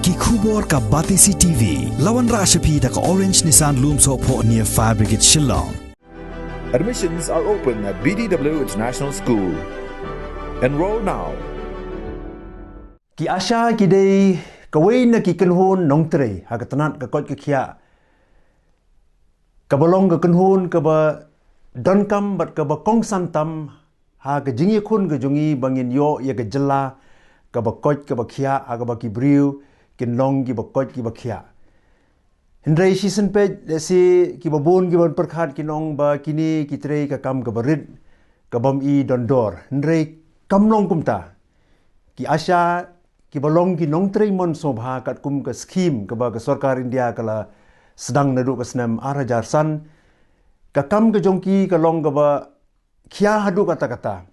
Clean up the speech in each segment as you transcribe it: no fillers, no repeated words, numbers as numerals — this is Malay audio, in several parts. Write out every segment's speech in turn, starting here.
Ki khubor ka Batisi TV lawan Rashapi da ka Orange Nissan Loom Sopo near Fire Brigade Shillong. Admissions are open at BDW International School. Enroll now. Ki asha ki day kaway na ki kanhon nong tre hagatanat ka kot ka kya kabalong ka kanhon ka ba donkam bat ka ba kong santam ha ka jingi kun ka jungi bangin yo ya ka jala ka ba kot ka ba kya ha ka ba ki briu kin long ki ba kot ki ba kya Hendrai season page si ki ba bon ki ban perkhat kinong ba kini ki tre ka kam ka barit ka bam I dondor Hendrai kam long kumta ki asha ki balong ki nong tre mon sobha kat kum ka scheme ka ba ka sarkar India kala sedang nadu ka senam arajar san ka kam ka jongki ka long ka ba kya hadu kata-kata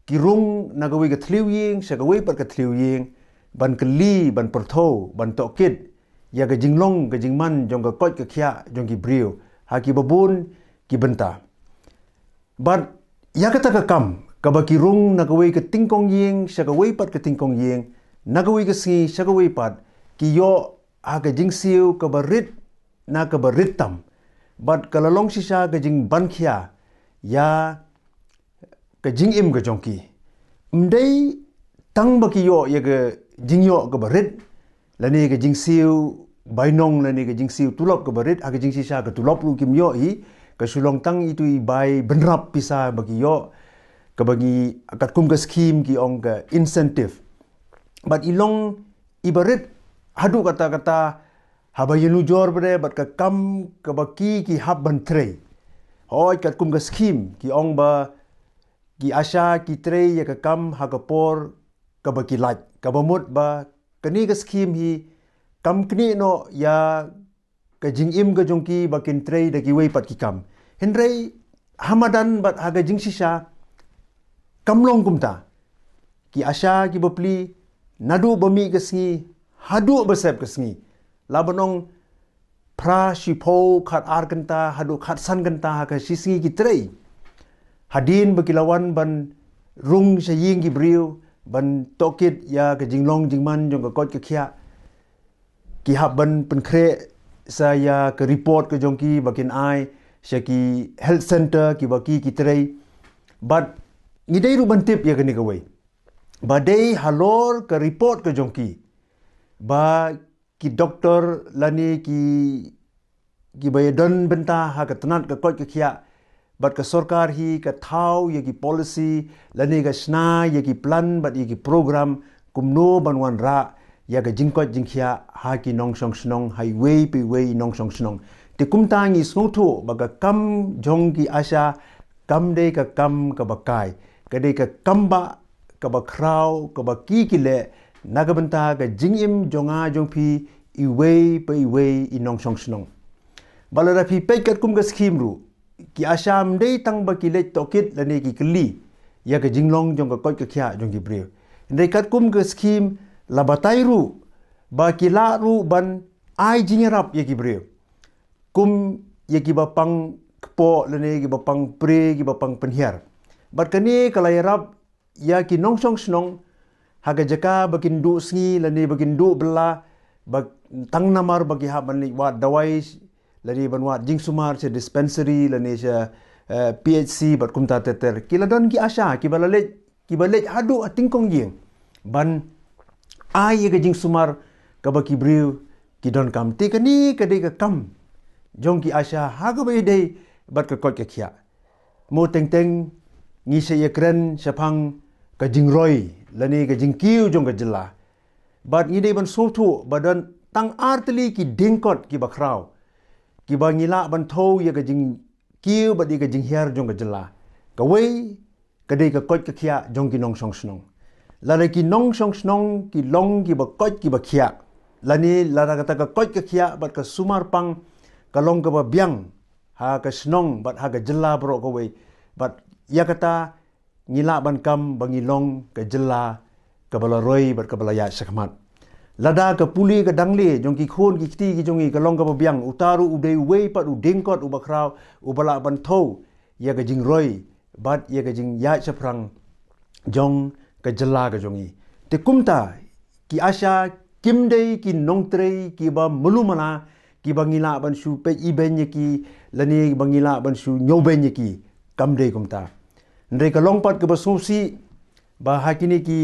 ki rung nagawi ka thliu ying sagawi par ka thliu ying ban kali ban pertho ban tokit ya ka jinglong ka jingman jong ka kot ka kya jong ki brio ha ki babun ki benta but ya kata ka kam ka ba ki rung nagawi ka tingkong ying sagawi par ka tingkong ying nagawi ka si sagawi pat ki yo ha ka jingsiu ka barit na ka barit tam but kalalong sisa ka jing ban khia ya ka jing im ka jongki mdei tang ba ki yo ya ka jing yo ka barit lani ka jing siu bainong lani ka jing siu tulop ka barit ha ka jing sisa ka tulop lu kim yo I ka sulong tang itu I bai benrap pisa bagi yo ka bagi kat kum ka scheme ki ong ka incentive but ilong ibarit hadu kata-kata habayenu jor bre bat ka kam ka baki ki hab ban tre hoi kat kum ka scheme ki ong ba ki asha ki tre ya ka kam ha ka por ka baki laj ka bamut ba kani ka scheme hi kam kni no ya ka jingim ka jongki bakin tre da ki wei pat ki kam hendrai hamadan bat ha ka jing sisa kamlong kumta ki asha ki bapli nadu bami ka sngi hadu basep ka sngi labanong pra shipo khat ar kanta hadu khat san kanta ha ka sisngi ki tre hadin bakilawan ban rung saying ki briu ban tokit ya ka jinglong jingman jong ka kot ka khia ki hab ban penkre saya ka report ka jongki bakin ai syaki health center ki baki ki tre but ngidai ru ban tip ya ka ni ka wei badai halor ka report ka jongki ba ki doktor lani ki bayadon benta ha ka tanat ka kot ka khia bat ka sarkar hi ka thau ya ki policy lani ka sna ya ki plan bat ya ki program kumno banwan ra ya ka jingkot jingkhia ha ki nong song snong highway pe way nong song snong te kumta ngi snotho ba ka kam jong ki asha kam de ka kam ka bakai ka de ka kamba ka ba kraw ka ba ki le nagabanta ka jingim jonga jongpi iway pe iway inong song snong balara phi pe kat kum ka scheme ru ki asham dei tang ba ki le tokit lani ki kli ya ka jinglong jong ka kot ka khia jong ki brew ndai kat kum ka scheme labatai ru ba ki la ru ban ai jingerap ya ki brew kum ya ki ba pang po lani ki ba pang pre ki ba pang penhiar bat kani kalayarap ya ki nong song snong haga jaka bakin du sngi lani bakin du bela bag tang namar bagi ha ban wat dawai lani ban wat jing sumar se dispensary lani se PHC bat kumta teter kiladon ki asha ki balej hadu atingkong yeng ban ai ga jing sumar ka baki briu ki don kam ti kani ka de ka kam jong ki asha ha ga bai dei bat ka kot ka khia mo teng teng ngi se yekren sapang ka jingroi lani ka jingkiu jong ka jela bat ngi dei ban sotu badan tang artli ki dingkot ki bakraw ki bangila ban tho ya ka jing kiu badi ka jing hiar jong ka jela ka wei ka dei ka kot ka khia jong ki nong song snong lani ki nong song snong ki long ki ba kot ki ba khia lani lara kata ka kot ka khia bat ka sumar pang ka long ka ba biang ha ka snong bat ha ka jela bro ka wei bat ya kata ngila ban kam bangilong ka jela ka balaroi bat ka balaya sakmat lada ka puli ka dangli jong ki khon ki kti ki jongi ka long ka biang utaru udei wei pat u dengkot u bakraw u bala ban tho ya ka jing roi bat ya ka jing ya chaprang jong ka jela ka jongi te kumta ki asha kim dei ki nong trei ki ba mulumana ki bangila ban shu pe iben ki lani bangila ban shu nyoben ki kam dei kumta ndre ka longpat ke ba susi ba hakini ki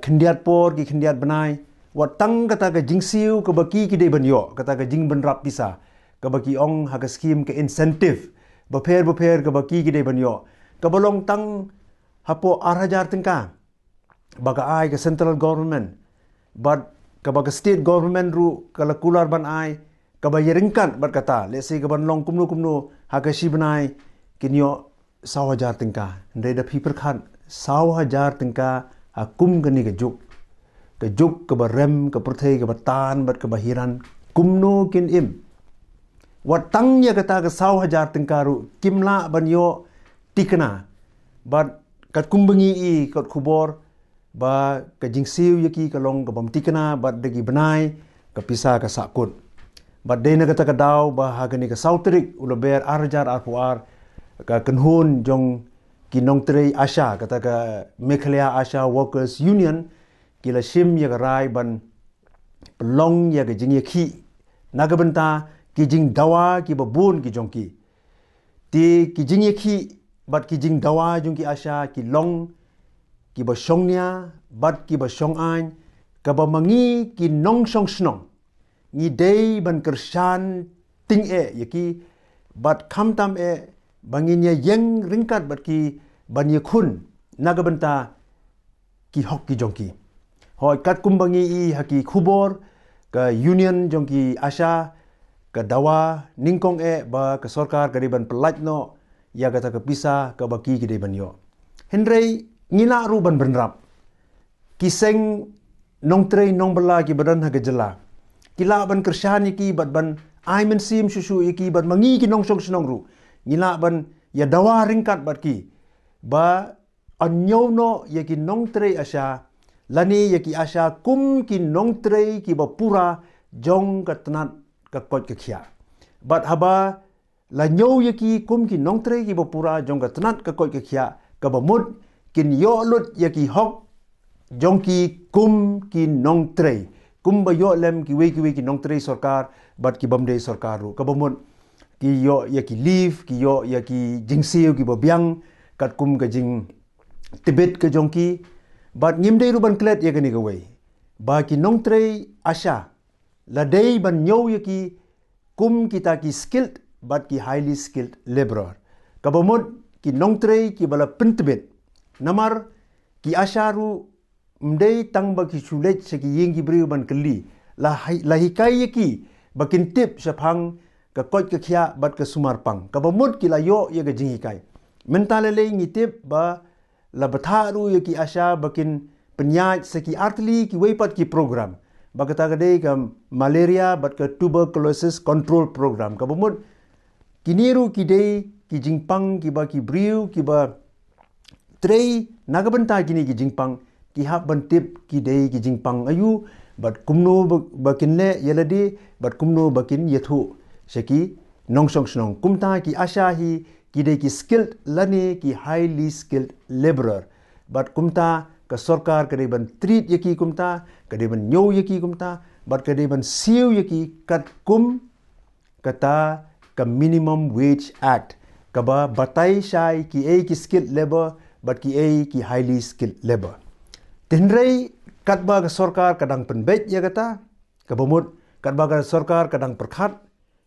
khendiat por ki khendiat banai watang kata ka jingsiu ke baki ki dei ban yo kata ka jing ban rap pisa ke baki ong ha ka scheme ke incentive ba pher ke baki ki dei ban yo ka balong tang hapo 8,000 tengka baga ai ke central government but kabaga state government ru kala kular ban ai kaba yeringkan bat kata let's say kaban long kumnu hakashi banai kinyo 1,000 tengka ndai da people khan 1,000 tengka akum gani ke juk ke barem ke perthai ke batan bat ke bahiran kumno kin im watang ya kata ke 1,000 tengka ru kimla ban yo tikna bat kat kumbangi i kat kubor ba ka jingsiu yaki kalong ka bamtikana ba dagi benai ka pisa ka sakut ba dena kata ka daw ba hagani ka sautrik ulober arjar arpuar ka kenhun jong kinong trei asha kata ka Meghalaya Asha Workers Union kila shim ya rai ban pelong ya ka jing ki nagabenta ki jing dawa ki babun ki jongki ti ki jing ki bat ki jing dawa jongki asha ki long ki ba shongnya bat ki ba shong an ka ba mangi ki nong shong snong ni dei ban kershan ting yaki bat kham tam bangin ya yeng ringkat bat ki ban ye khun nagabenta ki hok ki jongki hoi kat kumbangi i haki khubor ka union jongki asha ka dawa ningkong ba ka sarkar ka ban pelat no ya kata ka pisa ka baki ki dei ban yo henrei ngila ru ban benrap kiseng nong trei nong bala ki badan ha gejela kila ban kershani ki bat ban aimen sim susu iki bat mangi ki nong song snong ru ngila ban ya dawa ringkat bat ki ba anyo no ya ki nong trei asha lani ya ki asha kum ki nong trei ki ba pura jong ka tanat ka kot ka khia bat haba la nyo ya ki kum ki nong trei ki ba pura jong ka tanat ka kot ka khia ka ba mut kin yo lut ya ki hok jong ki kum ki nong trei kum ba yo lem ki we ki nong trei sarkar bat ki bamde sarkar ru ka bamut ki yo ya ki leave ki yo ya ki jingsiu ki ba biang kat kum ka jing tibet ka jong ki bat ngimde ru ban klet ya gani ka we ba ki nong trei asha la dei ban nyo ya ki kum kita ki skilled bat ki highly skilled laborer ka bamut ki nong trei ki bala pentibet namar ki asharu mdei tang ba ki chulet se ki yengi briu ban keli la hikai ki bakin tip saphang ka kot ka khia bat ka sumar pang ka bamut ki la yo ye ga jing hikai mentale le ngi tip ba la batharu ye ki asha bakin penyaj se ki artli ki weipat ki program ba kata ga dei ka malaria bat ka tuberculosis control program ka bamut kiniru ki dei ki jingpang ki ba ki briu ki ba trei nagabenta kini ki jingpang ki hab bantip ki dei ki jingpang ayu bat kumno bakin le yeladi bat kumno bakin yethu seki nongsong snong kumta ki asha hi ki dei ki skilled lani ki highly skilled laborer bat kumta ka sarkar ka dei ban treat yaki kumta ka dei ban nyo yaki kumta bat ka dei ban siu yaki kat kum kata ka minimum wage act ka ba batai shai ki ki skilled labor but ki highly skilled labor tinrei katba ka sarkar kadang penbet ya kata kabamut katba ka sarkar kadang perkhat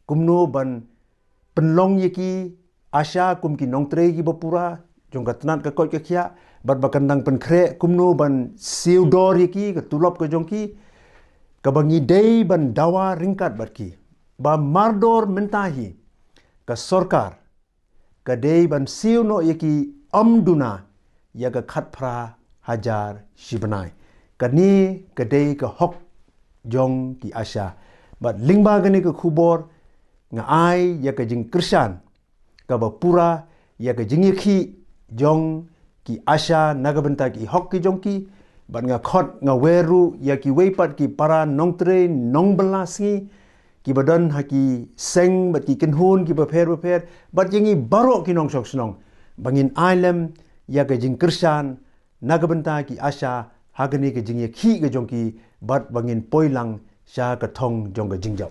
kumno ban penlong yaki asha kum ki nong trei ki bapura jong ka tanat ka kot ka khia bat ba kandang penkre kumno ban siudor yaki ka tulop ka jongki ka bangi dei ban dawa ringkat bat ki ba mardor mentahi ka sarkar ka dei ban siu no yaki amduna ya ka khatpra hajar shibanai kani kadei ka hok jong ki asha bat lingba gani ka khubor nga ai ya ka jing krishan ka ba pura ya ka jing khi jong ki asha nagabenta ki hok ki jong ki bat nga khot nga weru ya ki weipat ki para nongtre nongbalasi ki badan haki seng bat ki kenhun ki ba pher bat jingi barok ki nong sok snong bangin ailem ya ka jing krishan nagabenta ki asha hagani ke jingye khi ke jong ki bat bangin poilang sha ka thong jong ga jingjau